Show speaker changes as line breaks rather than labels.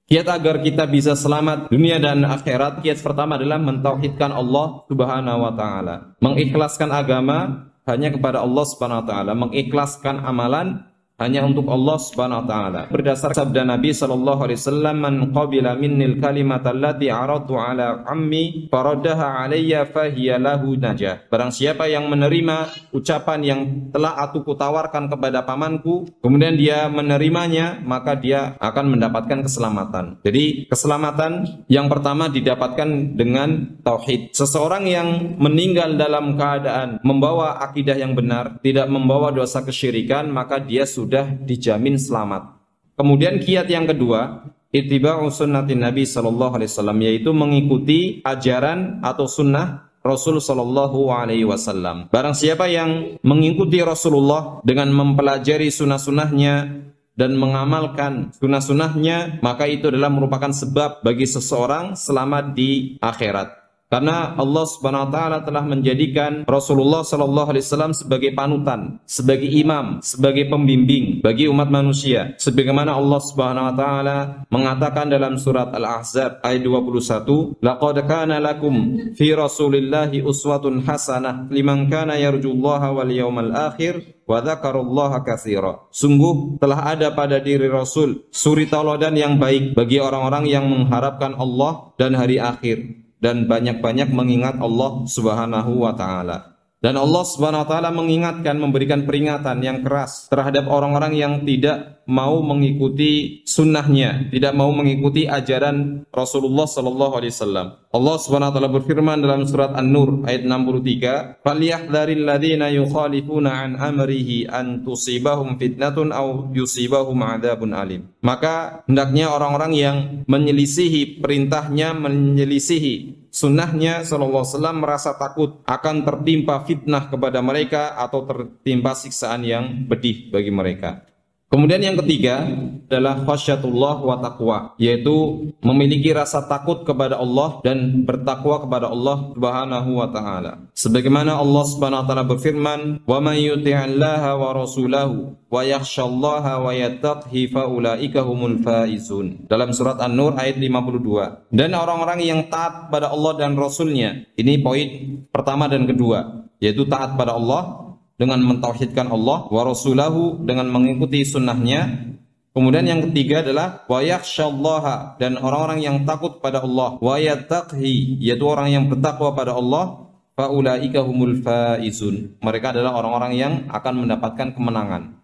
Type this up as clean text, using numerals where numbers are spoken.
Kiat agar kita bisa selamat dunia dan akhirat, kiat pertama adalah mentauhidkan Allah Subhanahu wa taala. Mengikhlaskan agama hanya kepada Allah Subhanahu wa taala, mengikhlaskan amalan hanya untuk Allah Subhanahu wa taala. Berdasarkan sabda Nabi sallallahu alaihi wasallam, "Man qabila minnil kalimata allati aratu ala ammi faraddaha alayya fahiya lahu najah." Barang siapa yang menerima ucapan yang telah aku tawarkan kepada pamanku, kemudian dia menerimanya, maka dia akan mendapatkan keselamatan. Jadi, keselamatan yang pertama didapatkan dengan tauhid. Seseorang yang meninggal dalam keadaan membawa akidah yang benar, tidak membawa dosa kesyirikan, maka dia sudah dijamin selamat. Kemudian kiat yang kedua, ittiba'u sunnatin Nabi sallallahu alaihi wasallam, yaitu mengikuti ajaran atau sunnah Rasul sallallahu alaihi wasallam. Barang siapa yang mengikuti Rasulullah dengan mempelajari sunnah-sunnahnya dan mengamalkan sunnah-sunnahnya, maka itu adalah merupakan sebab bagi seseorang selamat di akhirat. Karena Allah Subhanahu wa taala telah menjadikan Rasulullah sallallahu alaihi wasallam sebagai panutan, sebagai imam, sebagai pembimbing bagi umat manusia. Sebagaimana Allah Subhanahu wa taala mengatakan dalam surat Al-Ahzab ayat 21, "Laqad kana lakum fi Rasulillahi uswatun hasanah liman kana yarjullaha wal yawmal akhir wa dzakarallaha katsira." Sungguh telah ada pada diri Rasul suri tauladan yang baik bagi orang-orang yang mengharapkan Allah dan hari akhir, dan banyak-banyak mengingat Allah Subhanahu wa taala. Dan Allah Subhanahu wa taala mengingatkan, memberikan peringatan yang keras terhadap orang-orang yang tidak mau mengikuti sunnahnya, tidak mau mengikuti ajaran Rasulullah sallallahu alaihi wasallam. Allah Subhanahu wa taala berfirman dalam surat An-Nur ayat 63, "Falyahdharil ladzina yukhalifuna an amrihi an tusibahum fitnatun aw yusibahum adzabun alim." Maka hendaknya orang-orang yang menyelisihi perintahnya, menyelisihi sunnahnya sallallahu alaihi wasallam, merasa takut akan tertimpa fitnah kepada mereka atau tertimpa siksaan yang pedih bagi mereka. Kemudian yang ketiga adalah khasyatullah wa taqwa, yaitu memiliki rasa takut kepada Allah dan bertakwa kepada Allah Subhanahu wa taala. Sebagaimana Allah Subhanahu wa taala berfirman, "Wa may yuti'illaha wa rasulahu wa yakhshallaha wa yattaqhi fa ulaika humul faizun." Dalam surat An-Nur ayat 52. Dan orang-orang yang taat pada Allah dan Rasulnya, ini poin pertama dan kedua, yaitu taat pada Allah dengan mentauhidkan Allah, wa rasulahu dengan mengikuti sunnahnya. Kemudian yang ketiga adalah wa yakhshallaha, dan orang-orang yang takut pada Allah, wa yattaqhi, yaitu orang yang bertakwa pada Allah, fa ulaika humul faizun, mereka adalah orang-orang yang akan mendapatkan kemenangan.